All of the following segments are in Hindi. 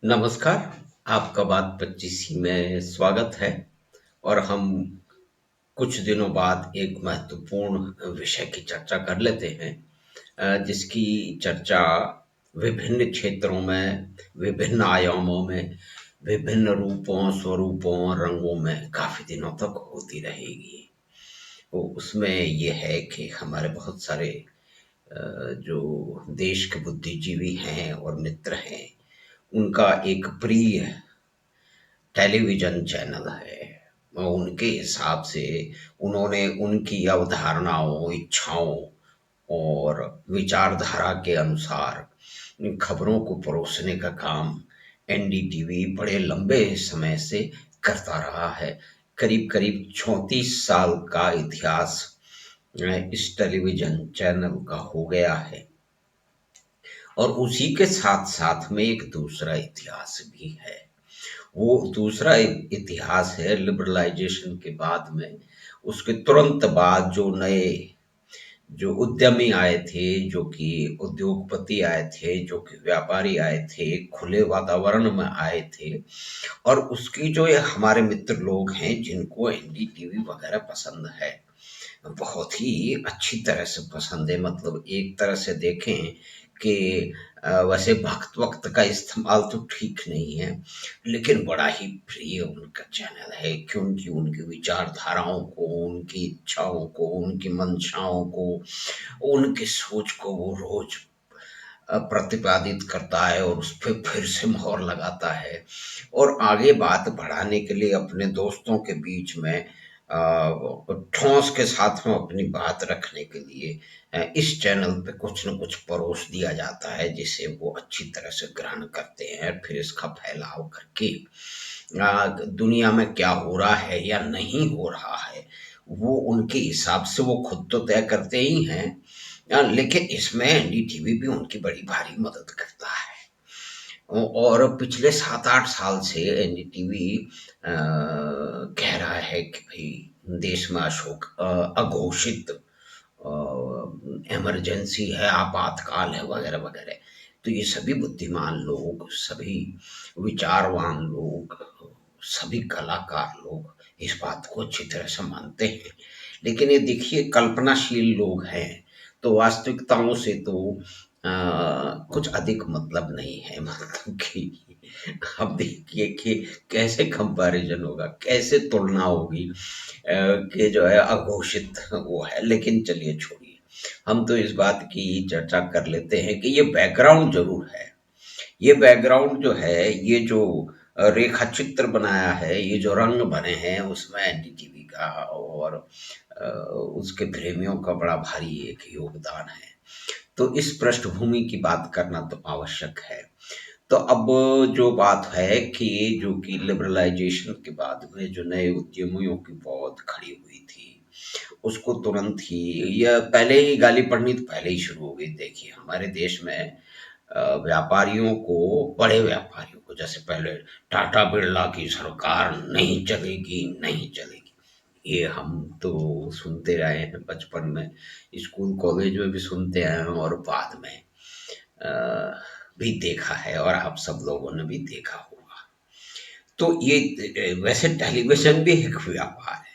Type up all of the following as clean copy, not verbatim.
नमस्कार, आपका बात 25 में स्वागत है और हम कुछ दिनों बाद एक महत्वपूर्ण विषय की चर्चा कर लेते हैं जिसकी चर्चा विभिन्न क्षेत्रों में, विभिन्न आयामों में, विभिन्न रूपों, स्वरूपों और रंगों में काफ़ी दिनों तक होती रहेगी। तो उसमें ये है कि हमारे बहुत सारे जो देश के बुद्धिजीवी हैं और मित्र हैं, उनका एक प्रिय टेलीविज़न चैनल है और उनके हिसाब से उन्होंने उनकी अवधारणाओं, इच्छाओं और विचारधारा के अनुसार इन खबरों को परोसने का काम एनडीटीवी बड़े लंबे समय से करता रहा है। करीब-करीब 34 साल का इतिहास इस टेलीविज़न चैनल का हो गया है और उसी के साथ-साथ में एक दूसरा इतिहास भी है। वो दूसरा इतिहास है लिबरलाइजेशन के बाद में, उसके तुरंत बाद जो उद्यमी आए थे, जो कि उद्योगपति आए थे, जो कि व्यापारी आए थे, खुले वातावरण में आए थे और उसकी जो ये हमारे मित्र लोग हैं जिनको एनडीटीवी वगैरह पसंद है, बहुत ही अच्छी तरह से पसंद है। मतलब एक तरह से देखें कि वैसे वक्त-वक्त का इस्तेमाल तो ठीक नहीं है, लेकिन बड़ा ही प्रिय उनका चैनल है क्योंकि उनकी विचारधाराओं को, उनकी इच्छाओं को, उनकी मंशाओं को, उनकी सोच को वो रोज़ प्रतिपादित करता है और उसपे फिर से मोहर लगाता है और आगे बात बढ़ाने के लिए अपने दोस्तों के बीच में ठोस के साथ में अपनी बात रखने के लिए इस चैनल पे कुछ न कुछ परोस दिया जाता है जिसे वो अच्छी तरह से ग्रहण करते हैं। फिर इसका फैलाव करके दुनिया में क्या हो रहा है या नहीं हो रहा है, वो उनके हिसाब से वो खुद तो तय करते ही हैं। लेकिन इसमें एनडीटीवी भी उनकी बड़ी भारी मदद करता है। और पिछले 7-8 साल से एनडीटीवी कह रहा है कि भई देश में अघोषित इमरजेंसी है, आपातकाल है वगैरह-वगैरह। तो ये सभी बुद्धिमान लोग, सभी विचारवान लोग, सभी कलाकार लोग इस बात को अच्छी तरह से मानते हैं। लेकिन ये देखिए कल्पनाशील लोग हैं, तो वास्तविकताओं से तो कुछ अधिक मतलब नहीं है। मतलब कि अब देखिए कि कैसे कंपैरिज़न होगा, कैसे तुलना होगी कि जो है अघोषित वो है। लेकिन चलिए छोड़िए, हम तो इस बात की चर्चा कर लेते हैं कि ये बैकग्राउंड ज़रूर है। ये बैकग्राउंड जो है, ये जो रेखा चित्र बनाया है, ये जो रंग बने हैं उसमें एनडीटीवी का और उसके प्रेमियों का बड़ा भारी एक योगदान है। तो इस पृष्ठभूमि की बात करना तो आवश्यक है। तो अब जो बात है कि जो कि लिबरलाइजेशन के बाद में जो नए उद्यमियों की पौध खड़ी हुई थी, उसको तुरंत ही या पहले ही गाली पड़नी तो पहले ही शुरू हो गई। देखिए हमारे देश में व्यापारियों को, बड़े व्यापारियों को, जैसे पहले टाटा बिरला की सरकार नहीं चलेगी, नहीं चलेगी। ये हम तो सुनते आए हैं बचपन में, स्कूल कॉलेज में भी सुनते आए हैं और बाद में भी देखा है और आप सब लोगों ने भी देखा होगा। तो ये वैसे टेलीविज़न भी एक व्यापार है।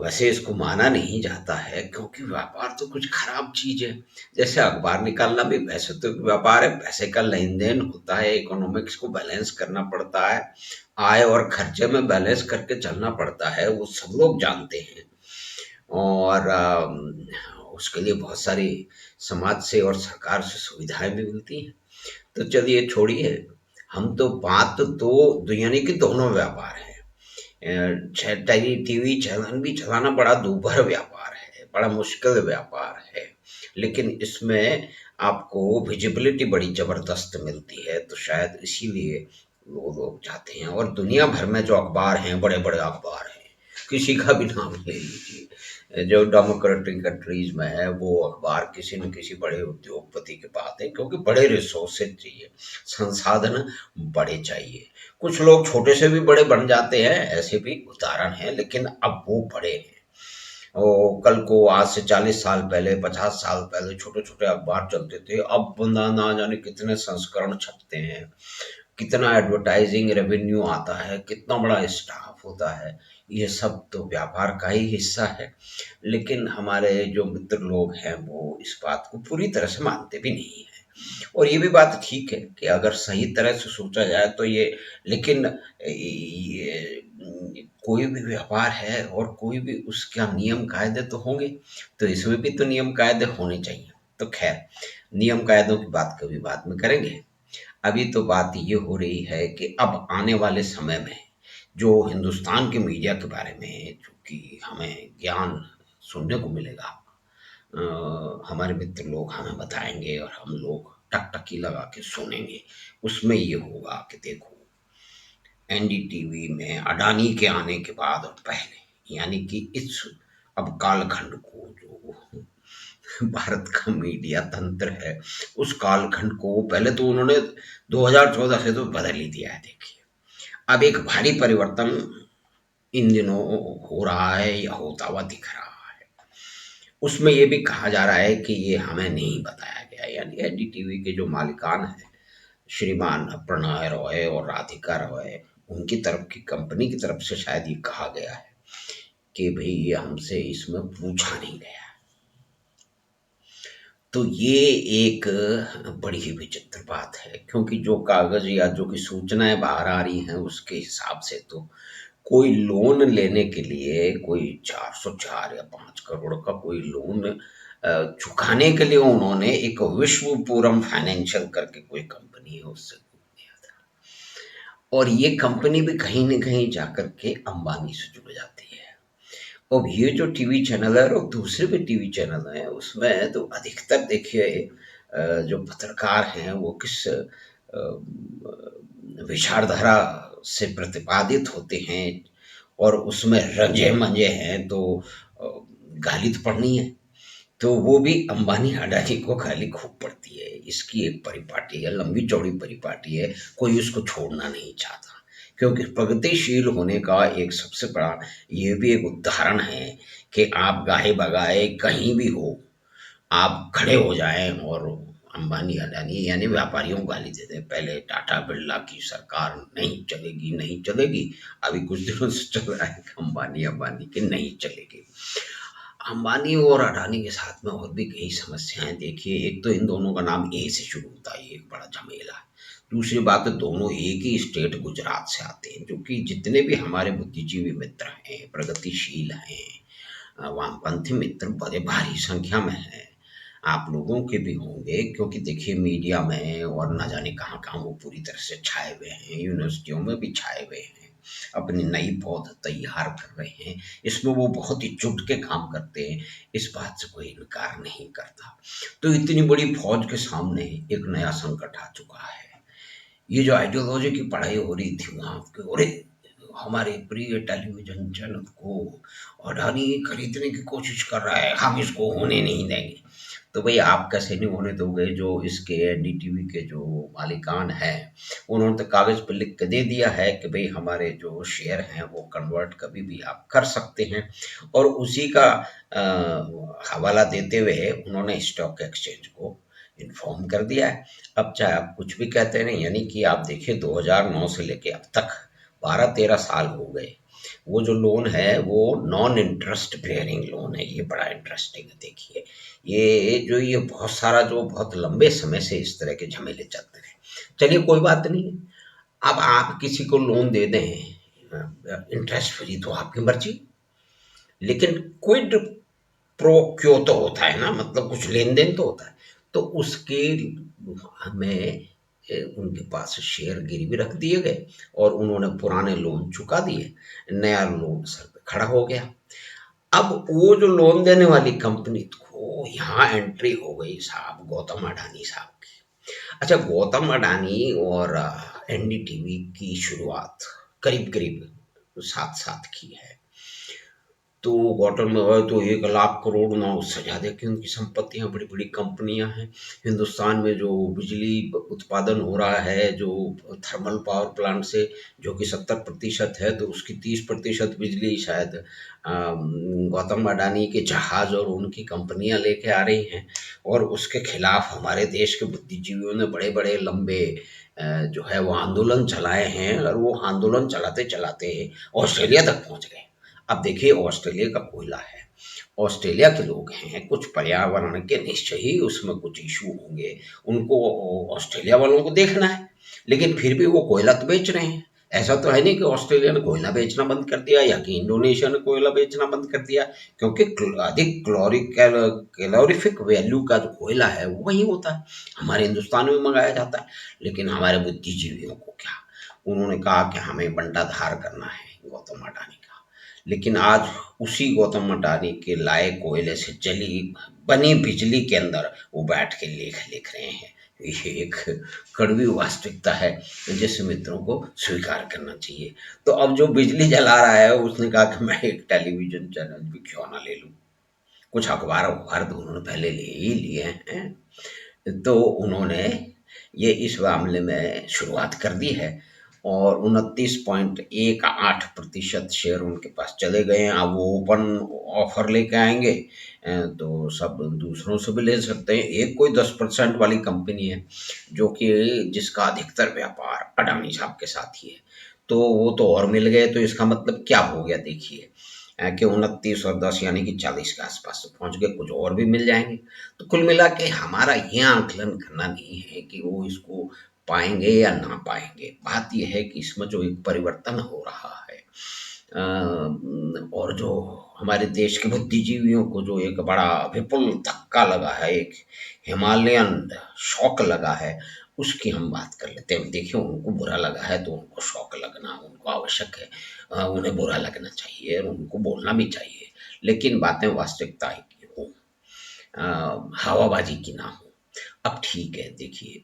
वैसे इसको माना नहीं जाता है क्योंकि व्यापार तो कुछ खराब चीज़ है। जैसे अखबार निकालना भी वैसे तो एक व्यापार है, पैसे का लेन-देन होता है, इकोनॉमिक्स को बैलेंस करना पड़ता है, आय और खर्चे में बैलेंस करके चलना पड़ता है, वो सब लोग जानते हैं। और उसके लिए बहुत सारी समाज से और सरकार से सुविधाएँ भी मिलती हैं। तो चलिए छोड़िए, हम तो बात तो यानी कि दोनों व्यापार हैं। टीवी चैनल भी चलाना बड़ा दूभर व्यापार है, बड़ा मुश्किल व्यापार है, लेकिन इसमें आपको विजिबिलिटी बड़ी ज़बरदस्त मिलती है, तो शायद इसीलिए वो लोग चाहते हैं। और दुनिया भर में जो अखबार हैं, बड़े-बड़े अखबार हैं, किसी का भी नाम ले लीजिए, जो डेमोक्रेटिक कंट्रीज़ में है, वो अखबार किसी न किसी बड़े उद्योगपति के पास है क्योंकि बड़े रिसोर्सेज़ चाहिए, संसाधन बड़े चाहिए। कुछ लोग छोटे से भी बड़े बन जाते हैं, ऐसे भी उदाहरण हैं, लेकिन अब वो बड़े हैं और कल को आज से 40 साल पहले, 50 साल पहले छोटे-छोटे अखबार चलते थे। अब ना ना जाने कितने संस्करण छपते हैं, कितना एडवर्टाइजिंग रेवेन्यू आता है, कितना बड़ा स्टाफ होता है। ये सब तो व्यापार का ही हिस्सा है। लेकिन हमारे जो मित्र लोग हैं वो इस बात को पूरी तरह से मानते भी नहीं हैं। और ये भी बात ठीक है कि अगर सही तरह से सोचा जाए तो ये, लेकिन ये कोई भी व्यापार है और कोई भी उसका नियम कायदे तो होंगे, तो इसमें भी तो नियम कायदे होने चाहिए। तो खैर, नियम कायदों की बात कभी बाद में करेंगे। अभी तो बात ये हो रही है कि अब आने वाले समय में जो हिंदुस्तान के मीडिया के बारे में जो कि हमें ज्ञान सुनने को मिलेगा, हमारे मित्र लोग हमें बताएंगे और हम लोग टकटकी लगा के सुनेंगे। उसमें ये होगा कि देखो, एनडीटीवी में अडानी के आने के बाद और पहले, यानी कि इस अब कालखंड को जो भारत का मीडिया तंत्र है, उस कालखंड को पहले तो उन्होंने 2014 से तो बदल ही दिया है। देखिए, अब एक भारी परिवर्तन इन दिनों हो रहा है या होता हुआ दिख रहा है। उसमें ये भी कहा जा रहा है कि ये हमें नहीं बताया गया, यानी एनडीटीवी के जो मालिकान हैं, श्रीमान प्रणय रॉय और राधिका रॉय, उनकी तरफ की कंपनी की तरफ से शायद ये कहा गया है कि भई ये हमसे इसमें पूछा नहीं गया। तो ये एक बड़ी ही विचित्र बात है, क्योंकि जो कागज़ या जो कि सूचनाएँ बाहर आ रही हैं उसके हिसाब से तो कोई लोन लेने के लिए कोई 404 या 5 करोड़ का कोई लोन चुकाने के लिए उन्होंने एक विश्वपुरम फाइनेंशियल करके कोई कंपनी है उससे लोन लिया था। और ये कंपनी भी कहीं न कहीं जाकर के अंबानी से जुड़ जाती है। अब ये जो टीवी चैनल है और दूसरे भी टीवी चैनल हैं, उसमें तो अधिकतर देखिए जो पत्रकार हैं वो किस विचारधारा से प्रतिपादित होते हैं और उसमें रंजे-मंजे हैं, तो अ, गाली तो पड़नी है। तो वो भी अंबानी-अडानी को गाली खूब पड़ती है। इसकी एक परिपाटी है, लंबी-चौड़ी परिपाटी है, कोई उसको छोड़ना नहीं चाहता। क्योंकि प्रगतिशील होने का एक सबसे बड़ा ये भी एक उदाहरण है कि आप गाहे-बगाए कहीं भी हो, आप खड़े हो जाएँ और अंबानी-अडानी यानी व्यापारियों को गाली दे दें। पहले टाटा बिरला की सरकार नहीं चलेगी, नहीं चलेगी। अभी कुछ दिनों से चल रहा है कि अंबानी-अंबानी की नहीं चलेगी। अंबानी और अडानी के साथ में और भी कई समस्याएँ देखिए, एक तो इन दोनों का नाम ए से शुरू होता है, ये एक बड़ा झमेला है। दूसरी बात है, दोनों एक ही स्टेट गुजरात से आते हैं, जो कि जितने भी हमारे बुद्धिजीवी मित्र हैं, प्रगतिशील हैं, वामपंथी मित्र बड़े भारी संख्या में हैं। आप लोगों के भी होंगे, क्योंकि देखिए मीडिया में और ना जाने कहाँ-कहाँ वो पूरी तरह से छाए हुए हैं, यूनिवर्सिटियों में भी छाए हुए हैं, अपनी नई पौध तैयार कर रहे हैं। इसमें वो बहुत ही जुट के काम करते हैं, इस बात से कोई इनकार नहीं करता। तो इतनी बड़ी फौज के सामने एक नया संकट आ चुका है। ये जो आइडियोलॉजी की पढ़ाई हो रही थी वहाँ पे, अरे! हमारे प्रिय टेलीविज़न चैनल को अडानी खरीदने की कोशिश कर रहा है, हम इसको होने नहीं देंगे। तो भई आप कैसे नहीं होने दोगे, जो इसके एनडीटीवी के जो मालिकान हैं, उन्होंने तो कागज़ पे लिख के दे दिया है कि भई हमारे जो शेयर हैं वो कन्वर्ट कभी भी आप कर सकते हैं, और उसी का हवाला देते हुए उन्होंने स्टॉक एक्सचेंज को इन्फॉर्म कर दिया है। अब चाहे आप कुछ भी कहते रहें, यानी कि आप देखिए 2009 से लेके अब तक 12-13 साल हो गए। वो जो लोन है वो नॉन इंटरेस्ट बेयरिंग लोन है, ये बड़ा इंटरेस्टिंग है देखिए। ये बहुत सारा जो बहुत लंबे समय से इस तरह के झमेले चलते रहे। चलिए कोई बात नहीं है, अब आप किसी को लोन दे दें इंटरेस्ट फ्री, तो आपकी मर्ज़ी। लेकिन क्विड प्रो क्यो तो होता है ना, मतलब कुछ लेन-देन तो होता है। तो उसके हमें उनके पास शेयर गिरवी रख दिए गए और उन्होंने पुराने लोन चुका दिए, नया लोन सर पे खड़ा हो गया। अब वो जो लोन देने वाली कंपनी को यहाँ एंट्री हो गई साहब गौतम अडानी साहब की। अच्छा, गौतम अडानी और एनडीटीवी की शुरुआत करीब-करीब साथ-साथ की है। तो क्वार्टर में है तो 1 लाख करोड़ ना, उससे ज़्यादा की उनकी संपत्तियां, बड़ी बड़ी कंपनियां हैं। हिंदुस्तान में जो बिजली उत्पादन हो रहा है, जो थर्मल पावर प्लांट से, जो कि 70% है, तो उसकी 30% बिजली शायद गौतम अडानी के जहाज और उनकी कंपनियां लेके आ रही हैं। और उसके खिलाफ हमारे देश के बुद्धिजीवियों ने बड़े बड़े लंबे जो है वो आंदोलन चलाए हैं, और वो आंदोलन चलाते चलाते ऑस्ट्रेलिया तक पहुंच गए। अब देखिए, ऑस्ट्रेलिया का कोयला है, ऑस्ट्रेलिया के लोग हैं, कुछ पर्यावरण के निश्चय ही उसमें कुछ इशू होंगे, उनको ऑस्ट्रेलिया वालों को देखना है, लेकिन फिर भी वो कोयला तो बेच रहे हैं। ऐसा तो है नहीं कि ऑस्ट्रेलिया ने कोयला बेचना बंद कर दिया या कि इंडोनेशिया ने कोयला बेचना बंद कर दिया, क्योंकि अधिक कैलोरीफिक वैल्यू का जो कोयला है वो वही होता है, हमारे हिंदुस्तान में मंगाया जाता है। लेकिन हमारे बुद्धिजीवियों को क्या, उन्होंने कहा कि हमें बंटाधार करना है गौतम अडानी का। लेकिन आज उसी गौतम अडानी के लाए कोयले से जली बनी बिजली के अंदर वो बैठ के लेख लिख रहे हैं। ये एक कड़वी वास्तविकता है, जिसे मित्रों को स्वीकार करना चाहिए। तो अब जो बिजली जला रहा है उसने कहा कि मैं एक टेलीविजन चैनल भी क्यों ना ले लूं, कुछ अखबार अखबार तो उन्होंने पहले ले ही लिए हैं। तो उन्होंने ये इस मामले में शुरुआत कर दी है, और 29.18% शेयर उनके पास चले गए हैं। अब वो ओपन ऑफर लेके आएंगे, तो सब दूसरों से भी ले सकते हैं। एक कोई 10% वाली कंपनी है जो कि जिसका अधिकतर व्यापार अडानी साहब के साथ ही है, तो वो तो और मिल गए। तो इसका मतलब क्या हो गया, देखिए कि 29 और 10 यानी कि 40 के आसपास तो पहुंच गए, कुछ और भी मिल जाएंगे। तो कुल मिला के हमारा ये आंकलन करना नहीं है कि वो इसको पाएंगे या ना पाएंगे। बात यह है कि इसमें जो एक परिवर्तन हो रहा है, और जो हमारे देश के बुद्धिजीवियों को जो एक बड़ा विपुल धक्का लगा है, एक हिमालयन शौक लगा है, उसकी हम बात कर लेते हैं। देखिए, उनको बुरा लगा है तो उनको शौक लगना उनको आवश्यक है, उन्हें बुरा लगना चाहिए और उनको बोलना भी चाहिए, लेकिन बातें वास्तविकता की हो, हवाबाजी की ना हो। अब ठीक है, देखिए,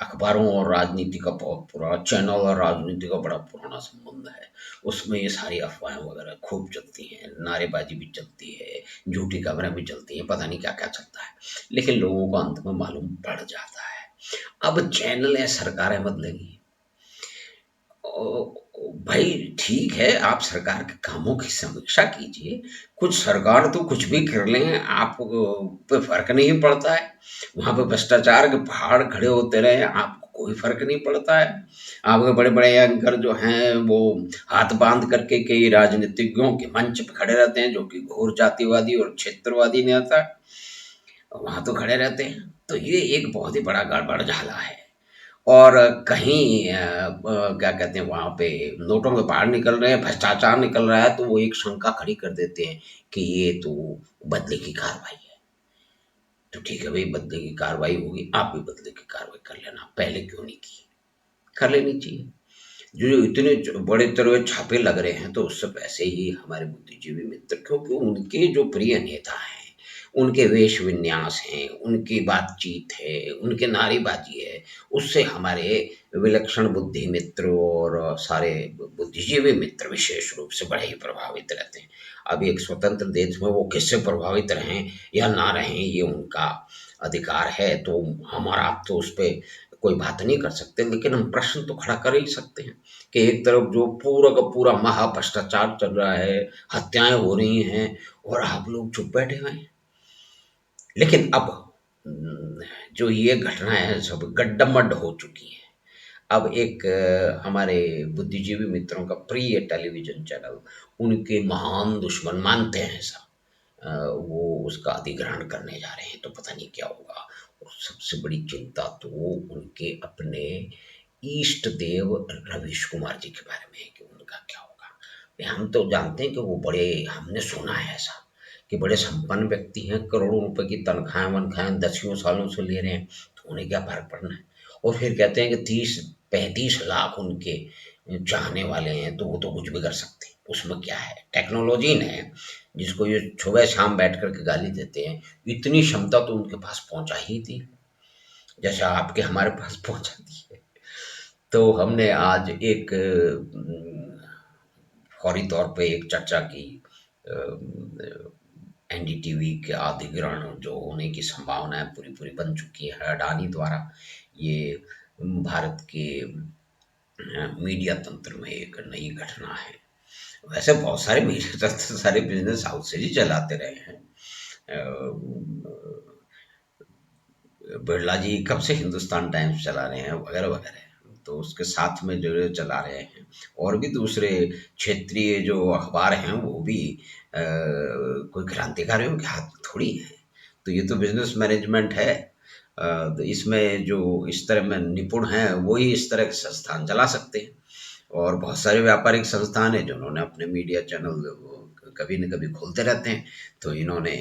अखबारों और राजनीति का बहुत पुराना चैनल और राजनीति का बड़ा पुराना संबंध है। उसमें ये सारी अफवाहें वगैरह खूब चलती हैं, नारेबाजी भी चलती है, झूठी खबरें भी चलती हैं, पता नहीं क्या क्या चलता है, लेकिन लोगों को अंत में मालूम पड़ जाता है। अब चैनल या सरकारें बदलेंगी, भाई ठीक है, आप सरकार के कामों की समीक्षा कीजिए। कुछ सरकार तो कुछ भी कर लें, आप पे फर्क नहीं पड़ता है। वहां पे भ्रष्टाचार के पहाड़ खड़े होते रहे, आपको कोई फर्क नहीं पड़ता है। आपके बड़े बड़े एंकर जो हैं वो हाथ बांध करके कई राजनीतिज्ञों के मंच पे खड़े रहते हैं, जो कि घोर जातिवादी और क्षेत्रवादी नेता है, वहां तो खड़े रहते हैं। तो ये एक बहुत ही बड़ा गड़बड़ झाला है। और कहीं क्या कहते हैं, वहाँ पे नोटों के बाहर निकल रहे हैं, भ्रष्टाचार निकल रहा है, तो वो एक शंका खड़ी कर देते हैं कि ये तो बदले की कार्रवाई है। तो ठीक है भाई, बदले की कार्रवाई होगी, आप भी बदले की कार्रवाई कर लेना, पहले क्यों नहीं की, कर लेनी चाहिए। जो इतने बड़े तरह छापे लग रहे हैं, तो उससे पैसे ही हमारे बुद्धिजीवी मित्र, क्योंकि उनके जो प्रिय नेता हैं, उनके वेश विन्यास हैं, उनकी बातचीत है, उनके नारेबाजी है, उससे हमारे विलक्षण बुद्धि मित्र और सारे बुद्धिजीवी मित्र विशेष रूप से बड़े ही प्रभावित रहते हैं। अब एक स्वतंत्र देश में वो किससे प्रभावित रहें या ना रहें, ये उनका अधिकार है, तो हमारा आप तो उस पर कोई बात नहीं कर सकते, लेकिन हम प्रश्न तो खड़ा कर ही सकते हैं कि एक तरफ जो पूरा का पूरा महा भ्रष्टाचार चल रहा है, हत्याएं हो रही हैं, और आप लोग चुप बैठे हुए हैं। लेकिन अब जो ये घटनाएं हैं सब गड्ढमड हो चुकी हैं। अब एक हमारे बुद्धिजीवी मित्रों का प्रिय टेलीविजन चैनल, उनके महान दुश्मन मानते हैं ऐसा, वो उसका अधिग्रहण करने जा रहे हैं, तो पता नहीं क्या होगा। और सबसे बड़ी चिंता तो उनके अपने इष्ट देव रवीश कुमार जी के बारे में है कि उनका क्या होगा। हम तो जानते हैं कि वो बड़े, हमने सुना है ऐसा कि बड़े संपन्न व्यक्ति हैं, करोड़ों रुपए की तनख्वाहें वनख्वाहें दसियों सालों से ले रहे हैं, तो उन्हें क्या फर्क पड़ना है। और फिर कहते हैं कि 30-35 लाख उनके चाहने वाले हैं, तो वो तो कुछ भी कर सकते हैं, उसमें क्या है, टेक्नोलॉजी ने जिसको ये सुबह शाम बैठ कर के गाली देते हैं, इतनी क्षमता तो उनके पास पहुंचा ही थी, जैसे आपके हमारे पास पहुंचाती है। तो हमने आज एक फौरी तौर पे एक चर्चा की एनडीटीवी के अधिग्रहण जो होने की संभावनाएं पूरी पूरी बन चुकी है अडानी द्वारा। ये भारत के मीडिया तंत्र में एक नई घटना है। वैसे बहुत सारे मीडिया तंत्र सारे बिजनेस हाउसेज ही चलाते रहे हैं। बिरला जी कब से हिंदुस्तान टाइम्स चला रहे हैं वगैरह वगैरह, तो उसके साथ में जो चला रहे हैं और भी दूसरे क्षेत्रीय जो अखबार हैं वो भी कोई क्रांतिकारियों के हाथ में थोड़ी है। तो ये तो बिजनेस मैनेजमेंट है। तो इसमें जो इस तरह में निपुण हैं वो ही इस तरह के संस्थान चला सकते हैं। और बहुत सारे व्यापारिक संस्थान हैं जिन्होंने अपने मीडिया चैनल कभी न कभी खोलते रहते हैं, तो इन्होंने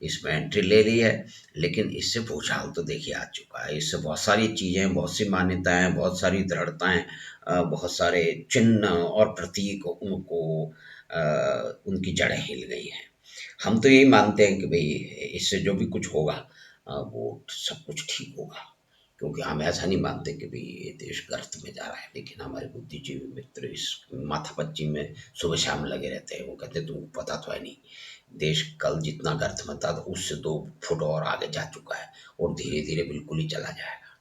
इसमें एंट्री ले ली है। लेकिन इससे भूचाल तो देखिए आ चुका है। इससे बहुत सारी चीज़ें, बहुत सी मान्यताएँ, बहुत सारी दृढ़ताएँ, बहुत सारे चिन्ह और प्रतीक उनको उनकी जड़ें हिल गई हैं। हम तो यही मानते हैं कि भई इससे जो भी कुछ होगा वो सब कुछ ठीक होगा। क्योंकि हम ऐसा नहीं मानते कि भई ये देश गर्त में जा रहा है। लेकिन हमारे बुद्धिजीवी मित्र इस माथापच्ची में सुबह-शाम लगे रहते हैं। वो कहते हैं तुमको पता तो है नहीं, देश कल जितना गर्त में था तो उससे 2 फुट और आगे जा चुका है और धीरे-धीरे बिल्कुल ही चला जाएगा।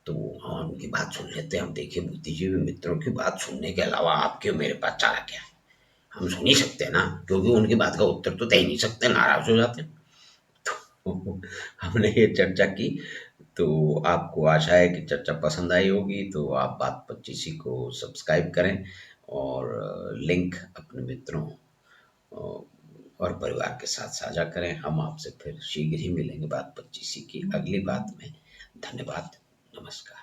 तो हम उनकी बात सुन लेते हैं। अब देखिए बुद्धिजीवी मित्रों की बात सुनने के अलावा आपके और मेरे पास चारा क्या है? हम सुन ही सकते हैं ना, क्योंकि उनकी बात का उत्तर तो दे ही नहीं सकते, नाराज़ हो जाते हैं। तो हमने ये चर्चा की, तो आपको आशा है कि चर्चा पसंद आई होगी, तो आप बात 25 को सब्सक्राइब करें और लिंक अपने मित्रों और परिवार के साथ साझा करें। हम आपसे फिर शीघ्र ही मिलेंगे बात 25 की अगली बात में। धन्यवाद, नमस्कार।